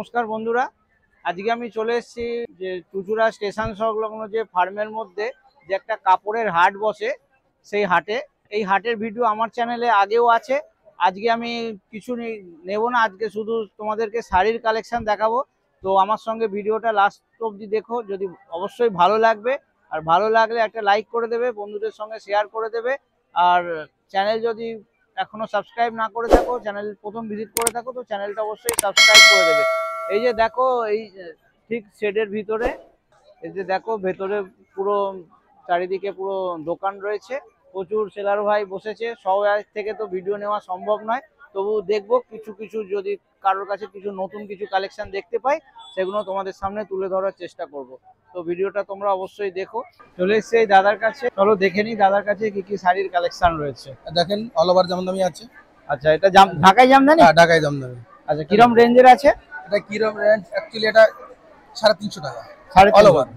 নমস্কার বন্ধুরা, আজকে আমি চলে এসেছি যে চুচুড়া স্টেশন সংলগ্ন যে ফার্মের মধ্যে যে একটা কাপড়ের হাট বসে, সেই হাটে। এই হাটের ভিডিও আমার চ্যানেলে আগেও আছে। আজকে আমি কিছু নেব না, আজকে শুধু তোমাদেরকে শাড়ির কালেকশন দেখাবো। তো আমার সঙ্গে ভিডিওটা লাস্ট অবধি দেখো, যদি অবশ্যই ভালো লাগবে। আর ভালো লাগলে একটা লাইক করে দেবে, বন্ধুদের সঙ্গে শেয়ার করে দেবে। আর চ্যানেল যদি এখনো সাবস্ক্রাইব না করে থাকো, চ্যানেল প্রথম ভিজিট করে থাকো, তো চ্যানেলটা অবশ্যই সাবস্ক্রাইব করে দেবে। এই যে দেখো, এই ঠিক শেডের ভিতরে, এই যে দেখো ভেতরে পুরো চারিদিকে পুরো দোকান রয়েছে, প্রচুর সেলার ভাই বসেছে। সবাই থেকে তো ভিডিও নেওয়া সম্ভব নয়, তবু দেখবো কিছু যদি কারোর কাছে কিছু নতুন কিছু কালেকশন দেখতে পাই, সেগুলো তোমাদের সামনে তুলে ধরার চেষ্টা করব। তো ভিডিওটা তোমরা অবশ্যই দেখো। চলে এসছে এই দাদার কাছে, চলো দেখে নি দাদার কাছে কি কি শাড়ির কালেকশন রয়েছে। দেখেন অল ওভার জামদানি আছে। আচ্ছা, এটা ঢাকাই জামদানি? হ্যাঁ, ঢাকাই জামদানি। আচ্ছা, কিরম রেঞ্জের আছে এটা? কিরম রেঞ্জ? অ্যাকচুয়ালি এটা 350 টাকা all over.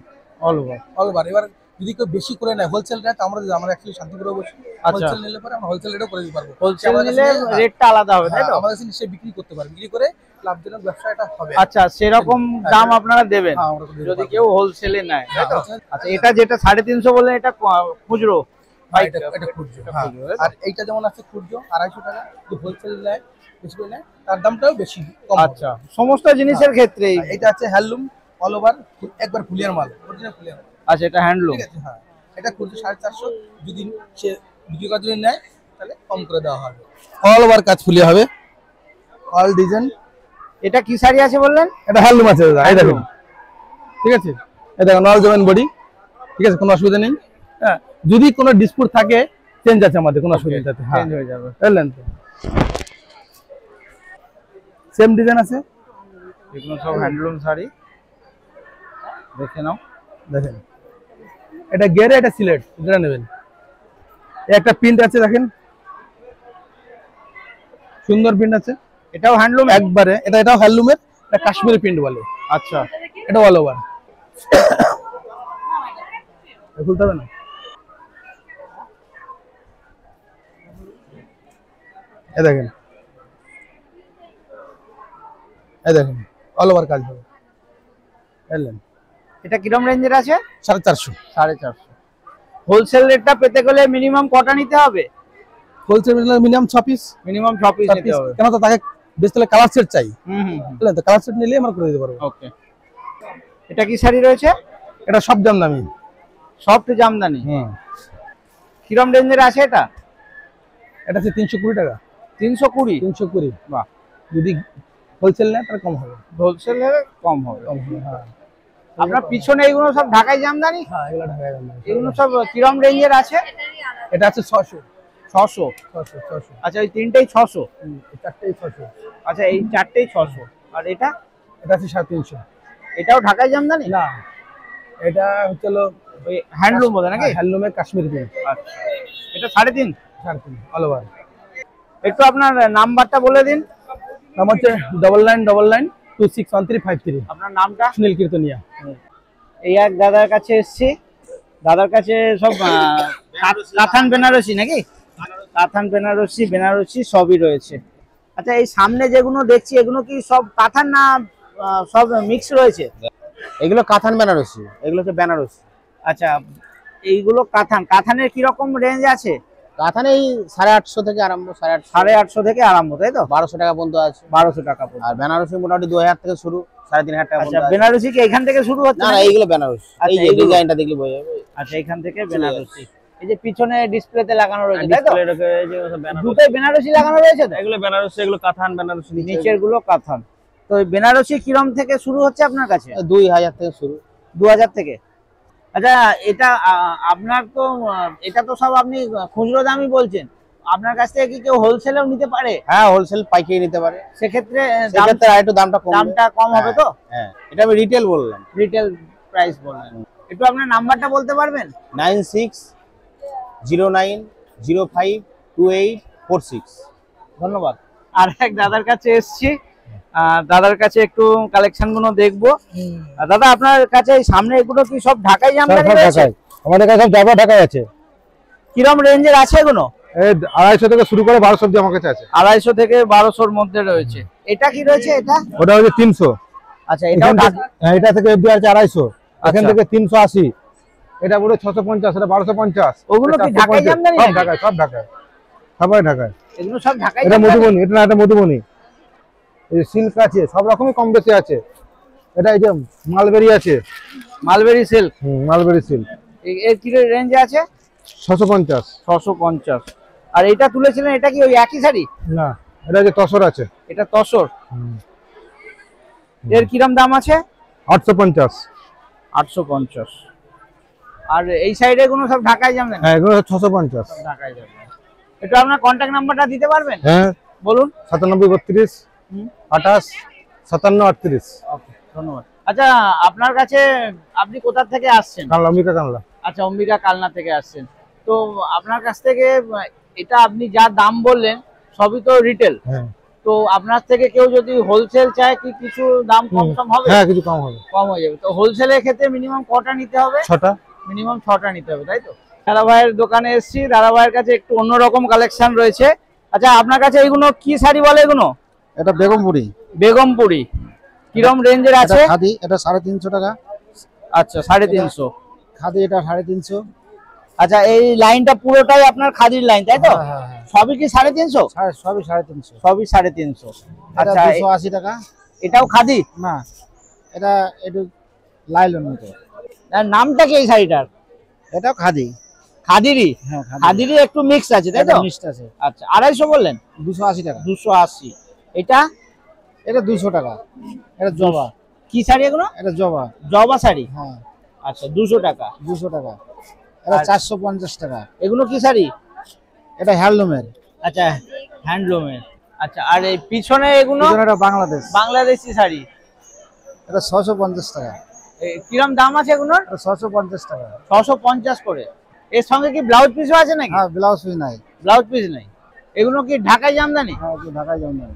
All over all over. এবার যদি কেউ বেশি করে নেয় হোলসেল রেট, আমরা অ্যাকচুয়ালি শান্তিপুরে বসে হোলসেল নিলে পরে আমরা হোলসেল রেটও করে দিতে পারবো। হোলসেল নিলে রেটটা আলাদা হবে, তাই তো? আমাদের কাছে সে বিক্রি করতে পারে, বিক্রি করে লাভজনক ব্যবসাটা হবে। আচ্ছা, সেরকম দাম আপনারা দেবেন যদি কেউ হোলসেলে নেয়, তাই তো? আচ্ছা, এটা যেটা 350 বললেন, এটা খুচরো? এটা খুচরো। আর এইটা যেমন আছে খুচরো 250 টাকা, যদি হোলসেল নেয় বেশি করে নেয় তার দামটাও বেশি কম। আচ্ছা, সমস্ত জিনিসের ক্ষেত্রেই। এটা আছে হ্যান্ডলুম অল ওভার, একবার ফুলিয়ার মাল, অরিজিনাল ফুলিয়ার মাল। আচ্ছা, এটা হ্যান্ডলুম। ঠিক আছে, হ্যাঁ। এটা খুচরো 450, যদি সে বিক্রি করার জন্য নেয় তাহলে কম করে দেওয়া হবে। অল ওভার কাজ ফুলিয়া হবে, অল ডিজাইন। এটা কি শাড়ি আছে বললেন? এটা হ্যান্ডলুম আছে দাদা, এই দেখুন। ঠিক আছে, এই দেখুন অল জয়েন বডি। ঠিক আছে, কোনো অসুবিধা নেই। হ্যাঁ, যদি কোনো ডিসপুট থাকে চেঞ্জ আছে আমাদের, কোনো অসুবিধা নেই, চেঞ্জ হয়ে যাবে। বুঝলেন তো? সেম ডিজাইন আছে, এগুলো সব হ্যান্ডলুম শাড়ি। দেখে নাও, দেখেন। এটা গেরে, এটা সিলেট, যেটা নেবেন। একটা প্রিন্ট আছে দেখেন, সুন্দর প্রিন্ট আছে। এটাও হ্যান্ডলুম একবারে। এটাও হ্যান্ডলুমের, এটা কাশ্মীরি প্রিন্ট বলে। আচ্ছা, এটা অল ওভার। খুলতে হবে না। এই দেখেন, এই দেখেন অল ওভার কাজ হবে। বুঝলেন? এটা কিরম রেঞ্জের আছে? 450। 450। হোলসেল রেটটা পেতে গেলে মিনিমাম কটা নিতে হবে? Wholesale minimum 6 piece. Minimum 6 piece নিতে হবে। কেন তো তাকে বেস্ট হলে কালার সেট চাই। বুঝলেন তো? কালার সেট নিলে আমরা করে দিতে পারবো। ওকে। এটা কি শাড়ি রয়েছে? এটা সব জামদানি, সফট জামদানি। কিরম রেঞ্জের আছে এটা? এটা আছে 320 টাকা। 320? 320। বাহ। যদি হোলসেল নেয় তাহলে কম হবে। হোলসেল এর কম হবে। হ্যাঁ। আপনার পিছনে এগুলো সব ঢাকাই জামদানি? হ্যাঁ, এগুলো ঢাকাই জামদানি। এগুলো সব কিরম রেঞ্জের আছে? এটা আছে 600। 600? আচ্ছা, এই তিনটেই 600? চারটেই 600। আচ্ছা, এই চারটেই 600। আর এটা? এটা আছে 350। এটাও ঢাকাই জামদানি? না, এটা হচ্ছে ওই হ্যান্ডলুম বলে নাকি? হ্যান্ডলুমের কাশ্মীরি প্রিন্ট। আচ্ছা, এটা 3.5? 3.5 অল ওভার। একটু আপনার নাম্বারটা বলে দিন। নাম্বার হচ্ছে 9999261353। আপনার নামটা? সুনীল কীর্তনিয়া। এই এক দাদার কাছে এসেছি, দাদার কাছে সব কাতান বেনারসি নাকি? কাতান বেনারসি সবই রয়েছে। আচ্ছা, এই সামনে যেগুলো দেখছি এগুলো কি সব কাতান না সব মিক্স রয়েছে? এগুলো কাতান বেনারসি, এগুলো হচ্ছে বেনারসি। আচ্ছা, এইগুলো কাতানের কি রকম রেঞ্জ আছে? কাতান এই 850 থেকে আরম্ভ। 850 থেকে আরম্ভ, তাই তো? 1200 টাকা পর্যন্ত আছে। 1200 টাকা পর্যন্ত। আর বেনারসি মোটামুটি 2000 থেকে শুরু, 3500 টাকা আচ্ছা, পর্যন্ত। বেনারসি কি এখান থেকে শুরু হচ্ছে? না না, এইগুলো বেনারসি। এই যে ডিজাইনটা দেখলে বোঝা যাবে। আচ্ছা, এখান থেকে বেনারসি। এই যে পিছনে ডিসপ্লেতে লাগানো রয়েছে, তাই তো? দুটোই বেনারসি লাগানো রয়েছে তো? এগুলো বেনারসি, এগুলো কাতান বেনারসি। নিচের গুলো কাতান। তো এই বেনারসি কিরম থেকে শুরু হচ্ছে আপনার কাছে? 2000 থেকে শুরু। 2000 থেকে? আচ্ছা, এটা আপনার তো, এটা তো সব আপনি খুচরো দামই বলছেন, আপনার কাছ থেকে কি কেউ হোলসেলেও নিতে পারে? হ্যাঁ, হোলসেল পাইকারি নিতে পারে। সেক্ষেত্রে একটু দামটা কম হবে তো? হ্যাঁ, এটা আমি রিটেল বললাম। রিটেল প্রাইস বললেন। একটু আপনার নাম্বারটা বলতে পারবেন? 9609052846। ধন্যবাদ। আর এক দাদার কাছে এসেছি, দাদার কাছে একটু কালেকশন গুলো দেখবো। দাদা, আপনার কাছে সামনে এগুলো কি সব ঢাকাই জামদানি রয়েছে? আমাদের কাছে সব ঢাকাই আছে। কিরম রেঞ্জের আছে এগুলো? 250 থেকে শুরু করে 1200 অবধি আমার কাছে আছে। 250 থেকে 1200-র মধ্যে রয়েছে। এটা কি রয়েছে? এটা ওটা হচ্ছে 300। আচ্ছা এটাও হ্যাঁ, এটা থেকে FD আছে 250, এখান আচ্ছা। থেকে 380, এটা পুরো 650, এটা 1250। ওগুলো কি ঢাকায় জামদানি সব নাকি? ঢাকায়, সব ঢাকায়, সবাই ঢাকায়। এগুলো সব ঢাকায় এটা জামদানি? মধুবনী, এটা না, এটা মধুবনী। এই যে সিল্ক আছে, সব রকমই কম বেশি আছে। এটা এই যে মালবেরি আছে, মালবেরি সিল্ক। মালবেরি সিল্ক এর কি রেঞ্জে আছে? 650। 650। আর এটা তুলেছিলেন, এটা কি ওই একই শাড়ি? না, এটা যে তসর আছে, এটা তসর। এর কিরম দাম আছে? 850। 850। আর এই সাইডে গুলো সব ঢাকায় জামদানি? হ্যাঁ, এগুলো 650। ঢাকায় জামদানি। একটু আপনার কন্ট্যাক্ট নাম্বারটা দিতে পারবেন? হ্যাঁ, বলুন। 97 32 28 57 38। ওকে, ধন্যবাদ। আচ্ছা, আপনার কাছে আপনি কোথা থেকে আসছেন? কানলা, অম্বিকা কানলা। আচ্ছা, অম্বিকা কালনা থেকে আসছেন। তো আপনার কাছ থেকে এটা আপনি যা দাম বললেন সবই তো রিটেল। হ্যাঁ তো আপনার থেকে কেউ যদি হোলসেল চায় কি কিছু দাম কম সম হবে? হ্যাঁ, কিছু কম হবে। কম হয়ে যাবে। তো হোলসেলের ক্ষেত্রে মিনিমাম কটা নিতে হবে? 6টা। মিনিমাম 6টা নিতে হবে, তাই তো? দাদা ভাইয়ের দোকানে এসেছি, দাদা ভাইয়ের কাছে একটু অন্যরকম কালেকশন রয়েছে। আচ্ছা, আপনার কাছে এগুলো কি শাড়ি বলে এগুলো? এটা বেগমপুরি। বেগমপুরি। কিরম রেঞ্জের আছে? খাদি, এটা 350 টাকা। আচ্ছা, 350। খাদি এটা 350। আচ্ছা, এই লাইনটা পুরোটাই আপনার খাদির লাইন, তাই তো? হ্যাঁ হ্যাঁ, সবই কি 350? সবই 350। সবই 350। আচ্ছা, আচ্ছা, 280 টাকা। এটাও খাদি? না, এটা একটু লাইলন মতো। আর নামটা কি এই শাড়িটার? এটাও খাদি। খাদিরই? হ্যাঁ, খাদিরই একটু মিক্স আছে, তাই তো? মিক্সড আছে। আচ্ছা, 250 বললেন? 280 টাকা। 280। এটা এটা 200 টাকা। এটা জবা। কি শাড়ি এগুলো? এটা জবা। জবা শাড়ি? হ্যাঁ, আচ্ছা, 200 টাকা। 200 টাকা। এটা আর- 450 টাকা। এগুলো কি শাড়ি? এটা হ্যান্ডলুমের। আচ্ছা, হ্যান্ডলুমের। আচ্ছা, আর এই পিছনে এগুলো? এটা বাংলাদেশ। বাংলাদেশি শাড়ি। এটা 650 টাকা। কিরম দাম আছে এগুলোর? এটা 650 টাকা। 650 করে। এর সঙ্গে কি ব্লাউজ পিসও আছে নাকি? হ্যাঁ, ব্লাউজ পিস নাই। ব্লাউজ পিস নাই। এগুলো কি ঢাকায় জামদানি? হ্যাঁ, কি ঢাকায় যাবেন না।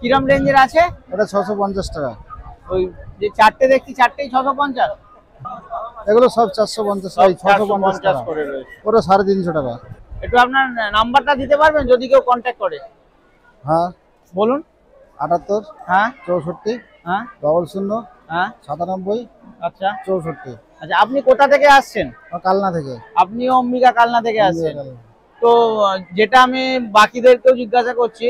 কিরম রেঞ্জের আছে? এটা 650 টাকা। ওই যে চারটে দেখছি, চারটেই 650? এগুলো সব 450 টাকা। 650 টাকা করে রয়েছে। ওটা 350 টাকা। একটু আপনার নাম্বারটা দিতে পারবেন যদি কেউ কন্ট্যাক্ট করে? হ্যাঁ, বলুন। 78 হ্যাঁ 64 হ্যাঁ 00 হ্যাঁ। 97 আচ্ছা 64। আচ্ছা, আপনি কোথা থেকে আসছেন? কালনা থেকে। আপনিও অম্বিকা কালনা থেকে আসছেন। তো যেটা আমি বাকিদেরকেও জিজ্ঞাসা করছি,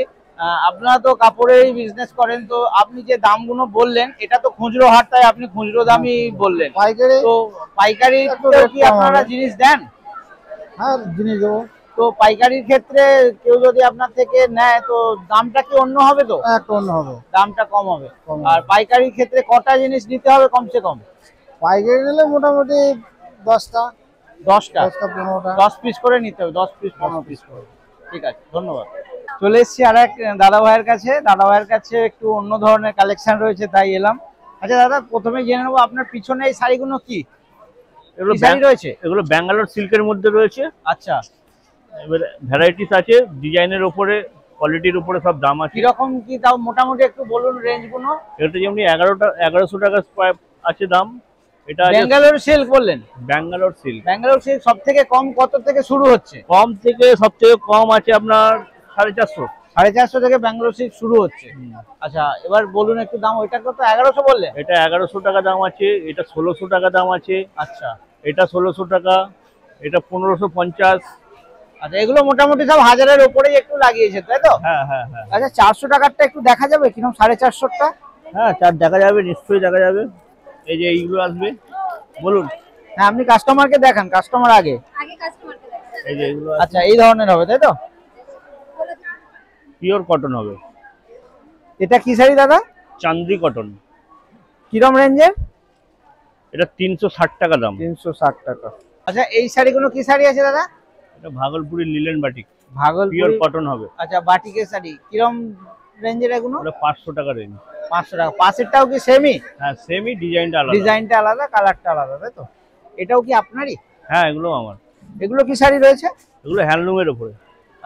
আপনারা তো কাপড়েরই বিজনেস করেন, তো আপনি যে দামগুলো বললেন এটা তো খুচরো হাট, তাই আপনি খুচরো দামই বললেন। পাইকারি। তো পাইকারি একটু rate কি কম আপনারা হবে। জিনিস দেন? হ্যাঁ, জিনিস দেবো। তো পাইকারির ক্ষেত্রে কেউ যদি আপনার থেকে নেয় তো দামটা কি অন্য হবে? তো একটু অন্য হবে। দামটা কম হবে। কম আর হবে। পাইকারির ক্ষেত্রে কটা জিনিস নিতে হবে কমসে কম? পাইকারি নিলে মোটামুটি 10টা 10টা 15টা। 10 পিস করে নিতে হবে, 10 পিস 15 পিস করে। ঠিক আছে, ধন্যবাদ। চলে এসেছি আর এক দাদা ভাইয়ের কাছে। দাদা ভাইয়ের কাছে একটু অন্য ধরনের কালেকশন রয়েছে, তাই এলাম। আচ্ছা দাদা, প্রথমে জেনে নেবো আপনার পিছনে এই শাড়িগুলো কি এগুলো কি শাড়ি রয়েছে? এগুলো ব্যাঙ্গালোর সিল্কের মধ্যে রয়েছে। আচ্ছা, এবারে ভ্যারাইটিস আছে, ডিজাইনের উপরে, কোয়ালিটির উপরে সব দাম আছে। কিরকম কি তাও মোটামুটি একটু বলুন রেঞ্জ গুলো। এটা যেমনি 1100 টাকা স্কয়ার আছে দাম। এটা আছে ব্যাঙ্গালোর সিল্ক বললেন? ব্যাঙ্গালোর সিল্ক। ব্যাঙ্গালোর সিল্ক সব থেকে কম কত থেকে শুরু হচ্ছে? কম থেকে সব থেকে কম আছে আপনার 450। 450 থেকে ব্যাঙ্গালোর সিল্ক শুরু হচ্ছে। আচ্ছা, এবার বলুন একটু দাম। ওইটা কত? 1100 বললেন? এটা 1100 টাকা দাম আছে, এটা 1600 টাকা দাম আছে, আচ্ছা এটা 1600 টাকা, এটা 1550। আচ্ছা, এগুলো মোটামুটি সব 1000-এর উপরেই একটু লাগিয়েছে, তাই তো? হ্যাঁ হ্যাঁ হ্যাঁ আচ্ছা, 400 টাকারটা একটু দেখা যাবে কিরকম? 450টা? হ্যাঁ, চার দেখা যাবে, নিশ্চয়ই দেখা যাবে। এই যে এইগুলো আসবে, বলুন। হ্যাঁ, আপনি কাস্টমারকে দেখান, কাস্টমার আগে। এই যে এইগুলো আচ্ছা, এই ধরনের হবে, তাই তো? পিওর কটন হবে, এটা কি শাড়ি দাদা? চান্দি কটন। কিরম রেঞ্জের? এটা 360 টাকা দাম। 360 টাকা। আচ্ছা, এই শাড়িগুলো কি শাড়ি আছে দাদা? এটা Bhagalpuri linen batik, pure Bhagalpuri. Cotton হবে। আচ্ছা, বাটিকের শাড়ি কিরম রেঞ্জের এগুলো? ওটা 500 টাকা রেঞ্জ। 500 টাকা। পাশেরটাও কি সেমই? হ্যাঁ, সেমই, ডিজাইনটা আলাদা। ডিজাইনটা আলাদা, কালারটা আলাদা, তাই তো? এটাও কি আপনারই? হ্যাঁ, এগুলো আমার। এগুলো কি শাড়ি রয়েছে? এগুলো হ্যান্ডলুমের উপরে।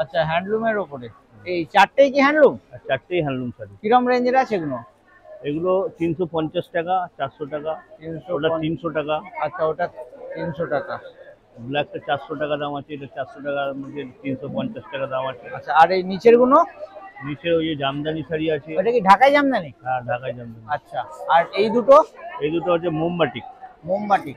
আচ্ছা, হ্যান্ডলুমের ওপরে। এই চারটেই কি হ্যান্ডলুম? আর চারটেই হ্যান্ডলুম শাড়ি। কিরম রেঞ্জের আছে এগুলো? এগুলো 350 টাকা, 400 টাকা, ওটা 300 টাকা। আচ্ছা, ওটা 300 টাকা। ব্ল্যাকটা 400 টাকা দাম আছে, এটা 400 টাকার মধ্যে 350 টাকা দাম আছে। আচ্ছা, আর এই নিচের গুলো? নিচে ওই যে জামদানি শাড়ি আছে। ওটা কি ঢাকাই জামদানি? হ্যাঁ, ঢাকাই জামদানি। আচ্ছা, আর এই দুটো? এই দুটো হচ্ছে মোমবাটি। মোমবাটি।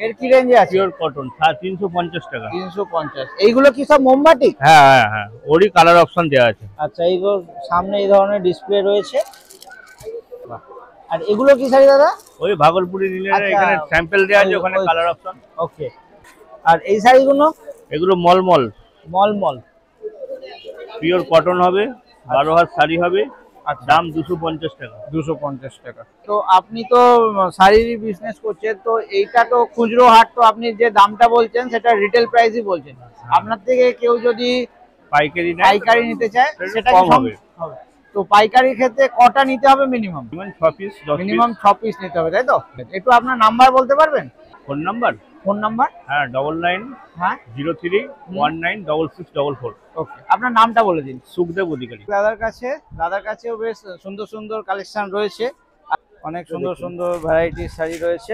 এর কি রেঞ্জে আছে? পিওর কটন, 350 টাকা। 350। এইগুলো কি সব মোমবাটি? হ্যাঁ হ্যাঁ হ্যাঁ, ওরই কালার অপশন দেওয়া আছে। আচ্ছা, এইগুলো সামনে এই ধরনের ডিসপ্লে রয়েছে। বাহ। আর এগুলো কি শাড়ি দাদা? ওই ভাগলপুরি লিনের, আচ্ছা, এখানে স্যাম্পল দেওয়া আছে, ওখানে ওই- কালার অপশন। ওকে। আর এই শাড়িগুলো? এগুলো মলমল, মলমল। পিওর কটন হবে, 12 হাত শাড়ি হবে। আচ্ছা। দাম 250 টাকা। 250 টাকা। তো আপনি তো শাড়ির বিজনেস করছেন, তো এইটা তো খুচরো হাট, তো আপনি যে দামটা বলছেন সেটা রিটেল প্রাইসই বলছেন। আপনার থেকে কেউ যদি পাইকারি নেয়, পাইকারি নিতে চায় সেটা সেটা কম কি হবে। হবে? তো পাইকারির ক্ষেত্রে কটা নিতে হবে minimum? Minimum 6 piece, 10 piece. Minimum 6 piece নিতে হবে, তাই তো? একটু আপনার নাম্বার বলতে পারবেন? Phone number? Phone number? হ্যাঁ, 99 হ্যাঁ, 03 19 6644। ওকে। আপনার নামটা বলে দিন। সুখদেব অধিকারী। দাদার কাছেও বেশ সুন্দর সুন্দর কালেকশন রয়েছে, অনেক সুন্দর সুন্দর ভ্যারাইটির শাড়ি রয়েছে।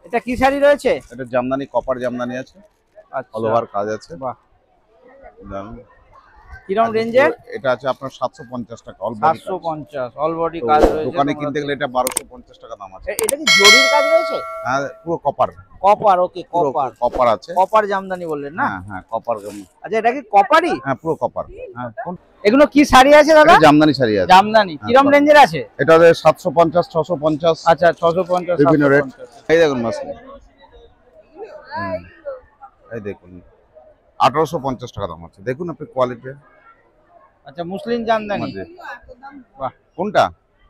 এটা কি শাড়ি রয়েছে? এটা জামদানি, কপার জামদানি আছে, আচ্ছা, অল ওভার কাজ আছে। বাহ। দারুন। কিরকম রেঞ্জের? এটা আছে আপনার 750 টাকা, অল বডি 750 অল বডি কাজ। কাজ তো রয়েছে। দোকানে তোমরা কিনতে গেলে এটা 1250 টাকা দাম আছে। এটা কি জরির কাজ রয়েছে? হ্যাঁ, পুরো কপার। কপার, ওকে, পুরো কপার। কপার আছে। কপার জামদানি বললেন না? হ্যাঁ হ্যাঁ, কপার। আচ্ছা, এটা কি কপারই? হ্যাঁ, পুরো কপার। হ্যাঁ, এগুলো কি শাড়ি আছে দাদা? এটা জামদানি শাড়ি আছে। জামদানি কিরকম হ্যাঁ, রেঞ্জের আছে? এটা হচ্ছে 750 650। আচ্ছা, 650 বিভিন্ন রেট। 750। এই দেখুন মাসলি। এই দেখুন 1850 টাকা দাম আছে। দেখুন আপনি কোয়ালিটি। আচ্ছা, মুসলিম জামদানি। বাহ। কোনটা?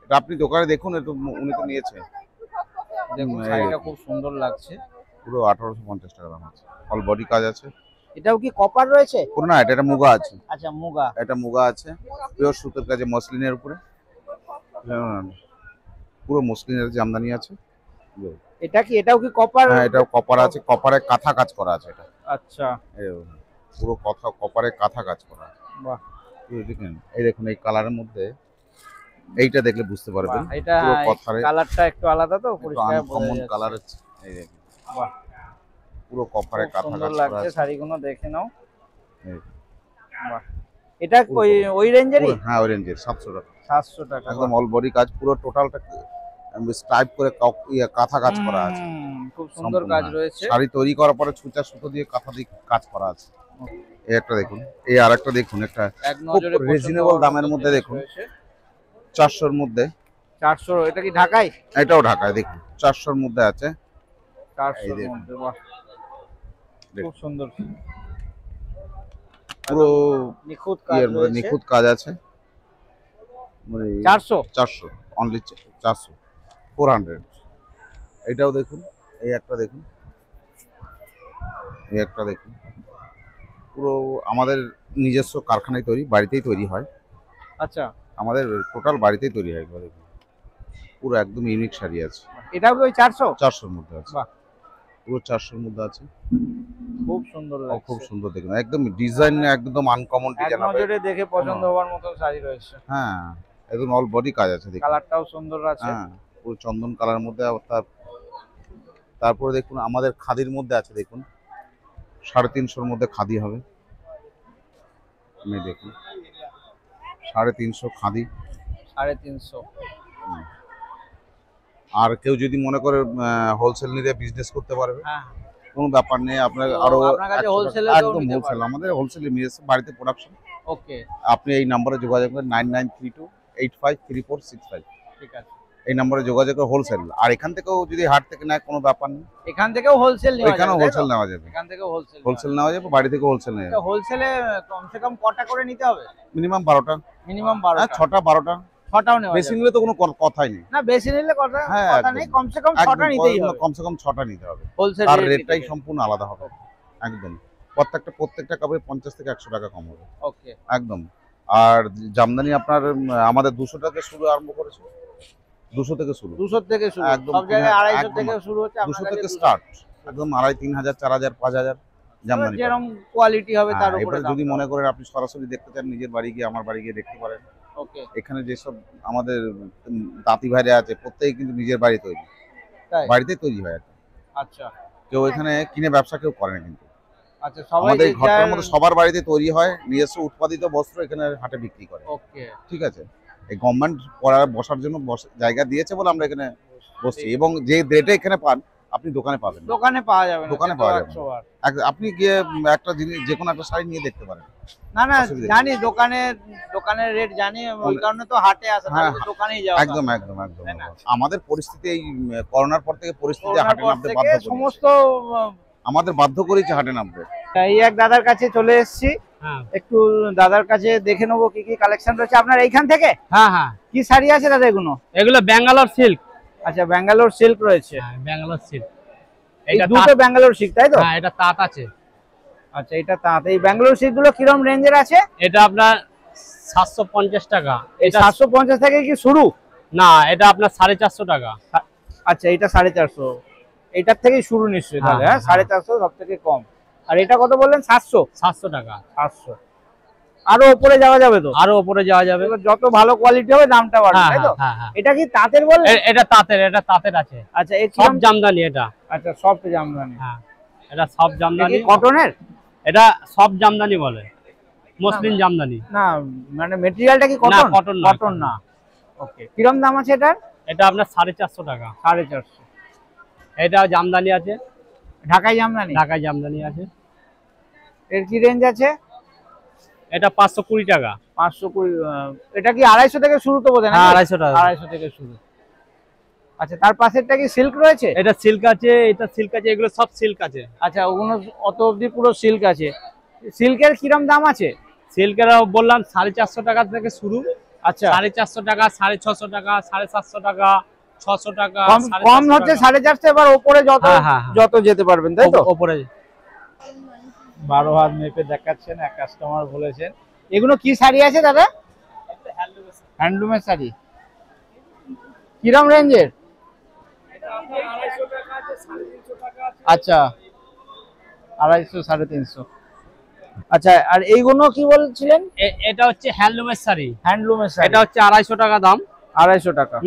এটা আপনি দোকানে দেখুন, এটা উনি তো নিয়েছে। দেখুন এই শাড়িটা দেখুন। খুব সুন্দর লাগছে। পুরো 1850 টাকা দাম আছে। অল বডি কাজ আছে। এটাও কি কপার রয়েছে? পুরো না, এটা মুগা আছে। আচ্ছা, মুগা। এটা মুগা আছে, পিওর সুতোর কাজে, মসলিনের উপরে। পুরো মসলিনের জামদানি আছে। এটাও কি কপার? হ্যাঁ, এটাও কপার আছে, কপারে কাঁথা কাজ করা আছে এটা। আচ্ছা, পুরো কপারে কাঁথা কাজ করা আছে। বাহ। দেখেন, এই দেখুন এই কালারের মধ্যে এইটা দেখলে বুঝতে পারবেন। বাহ, এটা পুরো কথারে কালারটা একটু আলাদা, তো পরিষ্কার বোঝা আনকমন যাচ্ছে। কালার আছে। এই দেখুন, বাহ, পুরো কপারে খুব কাঁথা সুন্দর কাজ করা লাগছে আছে। শাড়িগুলো, দেখে নাও। এই, বাহ। এটা ওই রেঞ্জেরই? হ্যাঁ, ওই রেঞ্জের 700 টাকা। 700 টাকা। একদম অল বডি কাজ, পুরো টোটালটা স্ট্রাইপ করে কাঁথা কাজ করা আছে। খুব সুন্দর সম্পূর্ণ, কাজ হ্যাঁ। রয়েছে। শাড়ি তৈরি করার পরে ছুঁচা সুতো দিয়ে কাঁথা দিয়ে কাজ করা আছে। এই একটা দেখুন, এই আরেকটা দেখুন, একটা এক নজরে খুব রিজনেবল দামের মধ্যে দেখুন, 400-র মধ্যে। 400। এটা কি ঢাকাই? এটাও ঢাকায়, দেখুন 400-র মধ্যে আছে। 400 এই এর দেখুন। মধ্যে, বাহ, খুব সুন্দর। পুরো নিখুঁত কাজ রয়েছে। নিখুঁত কাজ আছে। মানে 400 অনলি 400, 400। এটাও দেখুন, এই একটা দেখুন, এই একটা দেখুন। পুরো আমাদের নিজস্ব কারখানায় তৈরি, বাড়িতেই তৈরি হয়। আচ্ছা, আমাদের টোটাল বাড়িতেই তৈরি হয় এগুলো। দেখুন পুরো একদম ইউনিক শাড়ি আছে। এটাও কি ওই 400? 400-র মধ্যে আছে। বাহ, পুরো 400-র মধ্যে আছে। খুব সুন্দর লাগছে। খুব সুন্দর দেখুন, একদম ডিজাইন, একদম আনকমন এক ডিজাইন হবে। নজরে দেখে পছন্দ হওয়ার মতো শাড়ি রয়েছে। হ্যাঁ, একদম অল বডি কাজ আছে দেখুন। কালারটাও সুন্দর আছে। হ্যাঁ, পুরো চন্দন কালার মধ্যে। আবার তারপরে দেখুন আমাদের খাদির মধ্যে আছে, দেখুন 350-র মধ্যে খাদি হবে। দেখুন 350 খাদি। 350। আর কেউ যদি মনে করে হোলসেল নিয়ে বিজনেস করতে পারবে, হ্যাঁ, কোনো ব্যাপার নেই। আপনার তো আরো আপনার কাছে 100 wholesale টাকা- এও একদম নিতে হোলসেল, পারবে। আমাদের হোলসেলে নিয়ে এসে বাড়িতে প্রোডাকশন। ওকে, আপনি এই নম্বরে যোগাযোগ করেন 9932853465। ঠিক আছে। এই নম্বরে যোগাযোগ করে হোলসেল। আর এখান থেকেও যদি হাট থেকে নেয়, কোনো ব্যাপার নেই, এখান থেকেও হোলসেল নেওয়া যাবে? এখানেও হোলসেল নেওয়া যাবে। এখান থেকেও হোলসেল হোলসেল নেওয়া যাবে, বাড়ি থেকে হোলসেল নেওয়া যাবে। হোলসেলে কমসে কম কটা করে নিতে হবে? মিনিমাম 12টা, মিনিমাম হ্যাঁ 12টা। 6টা 12টা। 6টাও নেওয়া বেশি যাবে? নিলে তো কোনো কথাই নেই। না, বেশি নিলে কথা হ্যাঁ, কথা একদম। নেই, কমসে কম 6টা নিতেই হবে। কমসে কম 6টা নিতে হবে। হোলসেল তার রেটটাই সম্পূর্ণ আলাদা হবে। একদম প্রত্যেকটা কাপড়ে 50 থেকে 100 টাকা কম হবে। ওকে, একদম। আর জামদানি আপনার আমাদের 200 টাকা শুরু আরম্ভ করেছে। 200 থেকে শুরু। 200 থেকে শুরু। একদম, সব জায়গায় 250 একদম। থেকে শুরু হচ্ছে, 200 আপনার থেকে কাছে স্টার্ট। একদম 2500, 3000, 4000, 5000 জামদানি। যেরকম কোয়ালিটি হবে তার উপরে এবারে দাম যদি হবে। মনে করেন আপনি সরাসরি দেখতে চান, নিজের বাড়ি গিয়ে, আমার বাড়ি গিয়ে দেখতে পারেন। ওকে, এখানে যেসব আমাদের তাঁতি ভাইরা আছে, প্রত্যেকে কিন্তু নিজের বাড়ি তৈরি, তাই? বাড়িতে তৈরি হয় আর কি। আচ্ছা, কেউ এখানে কিনে ব্যবসা কেউ করে না কিন্তু। আচ্ছা, সবাই আমাদের এই যে ঘরটার যার- মধ্যে সবার বাড়িতে তৈরি হয়, নিজস্ব উৎপাদিত বস্ত্র এখানে হাটে বিক্রি করে। ওকে। ঠিক আছে, এই গভর্নমেন্ট বসার জন্য জায়গা দিয়েছে বলে আমরা এখানে বসছি, এবং যে রেটে এখানে পান আপনি দোকানে পাবেন না। দোকানে পাওয়া যাবে না, দোকানে সে তো পাওয়া যাবে না। 100 বার। আপনি গিয়ে একটা জিনিস যে কোনো একটা শাড়ি নিয়ে দেখতে পারেন। না না, অসুবিধা নেই। জানি দোকানের রেট জানি, ওই কারণে তো হাটে আসা, হ্যাঁ, তাহলে তো দোকানেই যাওয়া। একদম একদম একদম। তাই না? আমাদের পরিস্থিতি এই করোনার পর থেকে পরিস্থিতি করোনার হাটে পর নামতে থেকে বাধ্য করেছে। সমস্ত আমাদের বাধ্য করেছে হাটে নামতে। এই এক দাদার কাছে চলে এসেছি, হ্যাঁ একটু দাদার কাছে দেখে নেবো কি কি কালেকশন রয়েছে আপনার এইখান থেকে। হ্যাঁ হ্যাঁ, কি শাড়ি আছে দাদা এগুলো? এগুলো ব্যাঙ্গালোর সিল্ক। আচ্ছা, ব্যাঙ্গালোর সিল্ক রয়েছে। হ্যাঁ, ব্যাঙ্গালোর সিল্ক। এই এটা দুটো তাঁত- ব্যাঙ্গালোর সিল্ক, তাই তো? হ্যাঁ, এটা তাঁত আছে। আচ্ছা, এটা তাঁত। এই ব্যাঙ্গালোর সিল্ক গুলো কিরম রেঞ্জের আছে? এটা আপনার 750 টাকা। এই এটা 750 থেকে কি শুরু? না, এটা আপনার 450 টাকা। আচ্ছা, এটা 450, এটার থেকেই শুরু নিশ্চয়ই তাহলে। হ্যাঁ, 450 সব থেকে কম। আর এটা কত বললেন? 700? 700 টাকা। 700। আরো উপরে যাওয়া যাবে তো? আরো উপরে যাওয়া যাবে। এবার যত ভালো কোয়ালিটি হবে দামটা বাড়বে, হ্যাঁ তাই তো? হ্যাঁ হ্যাঁ। এটা কি তাঁতের বললেন? এটা তাঁতের আছে। আচ্ছা, এই সব জামদানি এটা। আচ্ছা, সফট জামদানি। হ্যাঁ, এটা সব জামদানি। কটনের? এটা সব জামদানি বলে, মসলিন জামদানি। না, মানে মেটেরিয়ালটা কি না, কটন? কটন না। কটন না। ওকে, কিরম দাম আছে এটার? এটা আপনার 450 টাকা। 450। এটা জামদানি আছে, ঢাকাই জামদানি? ঢাকায় জামদানি আছে। এর কি রেঞ্জ আছে? এটা 520 টাকা। 520। এটা কি 250 থেকে শুরু তো বোধহয়? হ্যাঁ, 250 টাকা। 250 থেকে শুরু। আচ্ছা, তার পাশেরটা কি সিল্ক রয়েছে? এটা সিল্ক আছে, এটা সিল্ক আছে, এগুলো সব সিল্ক আছে। আচ্ছা, ওগুলো অত অবধি পুরো সিল্ক আছে। সিল্কের কিরম দাম আছে? সিল্কের বললাম 450 টাকা থেকে শুরু। আচ্ছা, 450 টাকা, 650 টাকা, 750 টাকা, 600 টাকা। কম 750 হচ্ছে টাকা। 450, এবার ওপরে যত হ্যাঁ, হ্যাঁ, হ্যাঁ। যত যেতে পারবেন, তাই তো? ওপরে 12 হাত মেপে দেখাচ্ছেন এক কাস্টমার বলেছেন। এগুলো কি শাড়ি আছে দাদা? হ্যান্ডলুমের শাড়ি। কিরম রেঞ্জের? আচ্ছা, 250, 350। আচ্ছা, আর এইগুলো কি বলছিলেন? এটা হচ্ছে হ্যান্ডলুমের শাড়ি। হ্যান্ডলুমের শাড়ি। এটা হচ্ছে 250 টাকা দাম। 250 টাকা।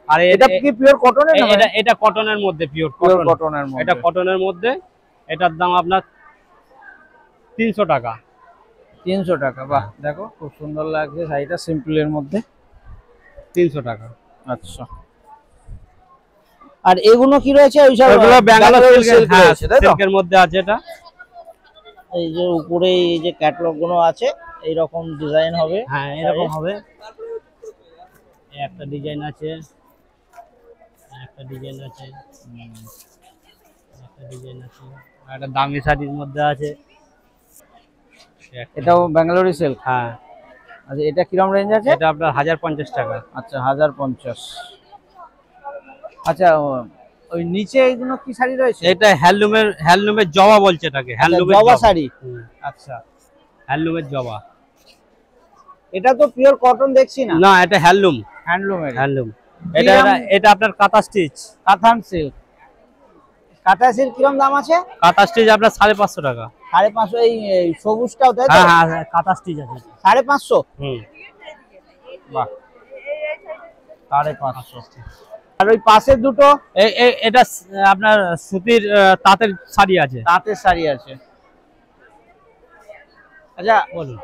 আর এটা কি পিওর কটনের? এটা কটনের মধ্যে, পিওর পিওর কটন। কটনের মধ্যে। এটা কটনের মধ্যে, এটার দাম আপনার 300 টাকা। 300 টাকা। বাহ, দেখো খুব সুন্দর লাগছে শাড়িটা, সিম্পলের মধ্যে। 300 টাকা। আচ্ছা, আর এগুলো কি রয়েছে? ওইসব এগুলো ব্যাঙ্গালোর সিল্ক হ্যাঁ, রয়েছে, তাই তো? সিল্কের মধ্যে আছে এটা। এই যে উপরে এই যে ক্যাটালগ গুলো আছে, এই রকম ডিজাইন হবে। হ্যাঁ, এরকম হবে। এই একটা ডিজাইন আছে, একটা ডিজাইন আছে, একটা ডিজাইন আছে, আর একটা দামি শাড়ির মধ্যে আছে। এটাও ব্যাঙ্গালোরি সিল্ক। হ্যাঁ, আচ্ছা, এটা কিরম রেঞ্জ আছে? এটা আপনার 1050 টাকা। আচ্ছা, 1050। আচ্ছা, ওই নিচে এইগুলো কি শাড়ি রয়েছে? এটা হ্যান্ডলুমের জবা বলছে এটাকে, হ্যান্ডলুমের জবা শাড়ি। আচ্ছা, হ্যান্ডলুমের জবা। এটা তো পিওর কটন দেখছি না। না, এটা হ্যান্ডলুম। হ্যান্ডলুমের। হ্যান্ডলুম। এটা আপনার কাঁথা স্টিচ। কাতান সিল্ক। কাঁথা সিল্ক কিরম দাম আছে? কাঁথা স্টিচ আপনার 550 টাকা। 550। এই সবুজটাও তাই তো? হ্যাঁ হ্যাঁ, কাঁথা স্টিচ আছে। 550। বাহ, 550। আর ওই পাশের দুটো? এটা আপনার সুতির তাঁতের শাড়ি আছে। তাঁতের শাড়ি আছে। আচ্ছা, বলুন।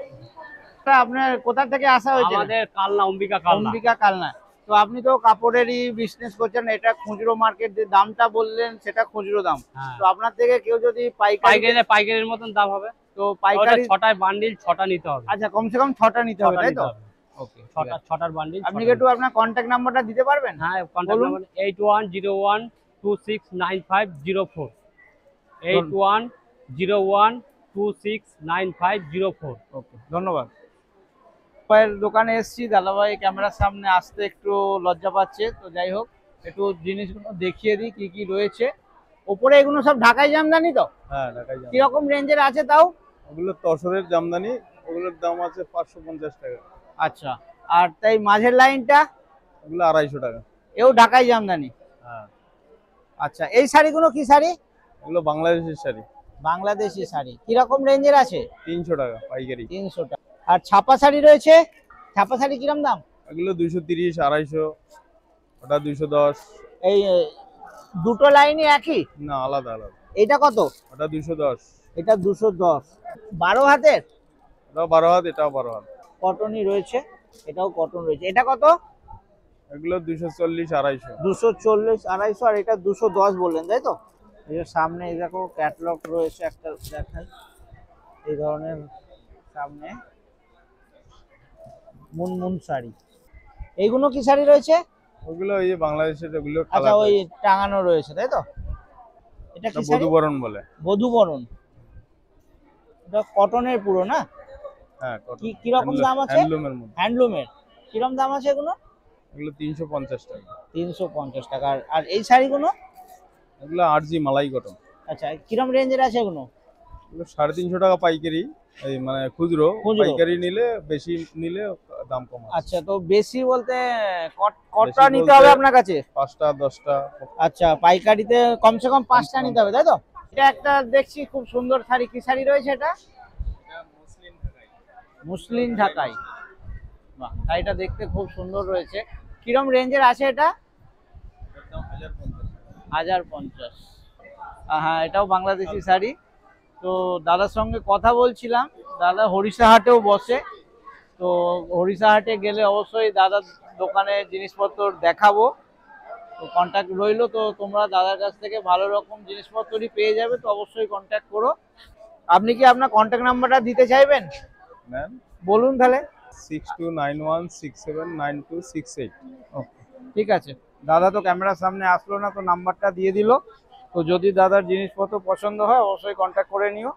আপনার কোথা থেকে আসা হয়েছে? আমাদের কালনা, অম্বিকা কালনা। অম্বিকা কালনা। তো আপনি তো কাপড়েরই বিজনেস করছেন, এটা খুচরো মার্কেট, যে দামটা বললেন সেটা খুচরো দাম। হ্যাঁ। তো আপনার থেকে কেউ যদি পাইকারির মতন দাম হবে, তো পাইকারি 6টায় বান্ডিল 6টা নিতে হবে। আচ্ছা, কমসে কম 6টা নিতে হবে, তাই তো? ওকে, 6টার বান্ডিল। আপনি কি একটু আপনার কন্ট্যাক্ট নাম্বারটা দিতে পারবেন? হ্যাঁ, কন্টাক্ট নাম্বার 8101269504, 8101269504। ওকে, ধন্যবাদ। দাদাভাইয়ের দোকানে এসেছি, দাদাভাই ক্যামেরার সামনে আসতে একটু লজ্জা পাচ্ছে, তো যাই হোক একটু জিনিসগুলো দেখিয়ে দিই কি কি রয়েছে। ওপরে এগুলো সব ঢাকাই জামদানি তো? হ্যাঁ, ঢাকায় জামদানি। কিরকম রেঞ্জের আছে তাও? ওগুলো তসরের জামদানি, ওগুলোর দাম আছে 550 টাকা। আচ্ছা, আর তাই মাঝের লাইনটা? ওগুলো 250 টাকা। এও ঢাকাই জামদানি। হ্যাঁ। আচ্ছা, এই শাড়িগুলো কি শাড়ি? ওগুলো বাংলাদেশের শাড়ি। বাংলাদেশি শাড়ি। কিরকম রেঞ্জের আছে? 300 টাকা পাইকারি। 300 টাকা। আর ছাপা শাড়ি রয়েছে? ছাপা শাড়ি কিরম দাম? এগুলো 230, 250, ওটা 210। এই দুটো লাইনই একই? না, আলাদা আলাদা। এটা কত? ওটা 210। এটা 210। 12 হাতের এটাও 12 হাত, এটাও 12 হাত। কটনই রয়েছে, এটাও কটন রয়েছে। এটা কত? এগুলো 240 250। 240 250, আর এটা 210 বললেন তাই তো? এই যে সামনে এই দেখো ক্যাটালগ রয়েছে একটা, দেখাই এই ধরনের সামনে মুনমুন শাড়ি। এইগুলো কি শাড়ি রয়েছে? ওগুলো এই যে বাংলাদেশের ওগুলো আচ্ছা, ওই টাঙানো রয়েছে তাই তো? এটা কি শাড়ি? বধুবরণ বলে। বধুবরণ। এটা কটনের পুরো না? হ্যাঁ, কি কিরকম দাম আছে? হ্যান্ডলুমের মধ্যে। হ্যান্ডলুমের কিরকম দাম আছে এগুলো? এগুলো 350 টাকা। 350 টাকা। আর এই শাড়িগুলো? এগুলো আরজি মালাই কটন। আচ্ছা, কিরকম রেঞ্জের আছে এগুলো? এগুলো 350 টাকা পাইকারি, এই মানে খুচরো। পাইকারি নিলে বেশি নিলে দাম কম আছে। আচ্ছা, তো বেশি বলতে কতটা বেশি নিতে বলতে হবে আপনার কাছে? 5টা 10টা। আচ্ছা, পাইকারিতে কমসে কম 5টা নিতে হবে তাই তো? এটা একটা দেখছি খুব সুন্দর শাড়ি। কি শাড়ি রয়েছে এটা? মুসলিম ঢাকাই। বাহ, শাড়িটা দেখতে খুব সুন্দর রয়েছে। কিরম রেঞ্জের আছে এটা? 1050। হ্যাঁ, এটাও বাংলাদেশি শাড়ি। তো দাদার সঙ্গে কথা বলছিলাম, দাদা হরিষাহাটেও বসে। তো হরিষাহাটে গেলে অবশ্যই দাদার দোকানে জিনিসপত্র দেখাবো। তো কন্ট্যাক্ট রইলো, তো তোমরা দাদার কাছ থেকে ভালো রকম জিনিসপত্রই পেয়ে যাবে, তো অবশ্যই কন্ট্যাক্ট করো। আপনি কি আপনার কন্ট্যাক্ট নাম্বারটা দিতে চাইবেন? ম্যাম বলুন তাহলে। 6291679268। ঠিক আছে, দাদা তো ক্যামেরার সামনে আসলো না, তো নাম্বারটা দিয়ে দিল। তো যদি দাদার জিনিসপত্র পছন্দ হয় অবশ্যই কন্ট্যাক্ট করে নিও।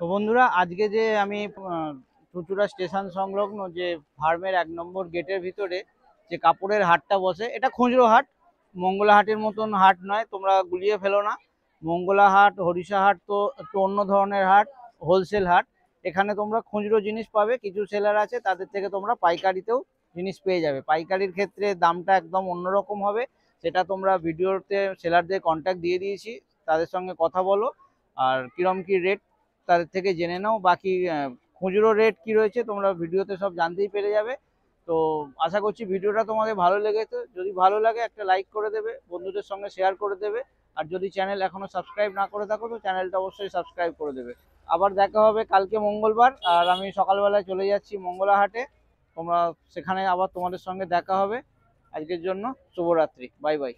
তো বন্ধুরা, আজকে যে আমি চুঁচুড়া স্টেশন সংলগ্ন যে ফার্মের 1 নম্বর গেটের ভিতরে যে কাপড়ের হাটটা বসে, এটা খুচরো হাট, মঙ্গলা হাটের মতন হাট নয়, তোমরা গুলিয়ে ফেলো না। মঙ্গলা হাট, হরিষা হাট তো একটু অন্য ধরনের হাট, হোলসেল হাট। এখানে তোমরা খুচরো জিনিস পাবে, কিছু সেলার আছে তাদের থেকে তোমরা পাইকারিতেও জিনিস পেয়ে যাবে। পাইকারির ক্ষেত্রে দামটা একদম অন্যরকম হবে, সেটা তোমরা ভিডিওতে সেলারদের কন্ট্যাক্ট দিয়ে দিয়েছি, তাদের সঙ্গে কথা বলো আর কিরম কি রেট তাদের থেকে জেনে নাও। বাকি খুচরো রেট কি রয়েছে তোমরা ভিডিওতে সব জানতেই পেরে যাবে। তো আশা করছি ভিডিওটা তোমাদের ভালো লেগেছে। যদি ভালো লাগে একটা লাইক করে দেবে, বন্ধুদের সঙ্গে শেয়ার করে দেবে। আর যদি চ্যানেল এখনো সাবস্ক্রাইব না করে থাকো তো চ্যানেলটা অবশ্যই সাবস্ক্রাইব করে দেবে। আবার দেখা হবে কালকে মঙ্গলবার, আর আমি সকালবেলায় চলে যাচ্ছি মঙ্গলা হাটে। তোমরা সেখানে আবার তোমাদের সঙ্গে দেখা হবে। আজকের জন্য শুভরাত্রি, বাই বাই।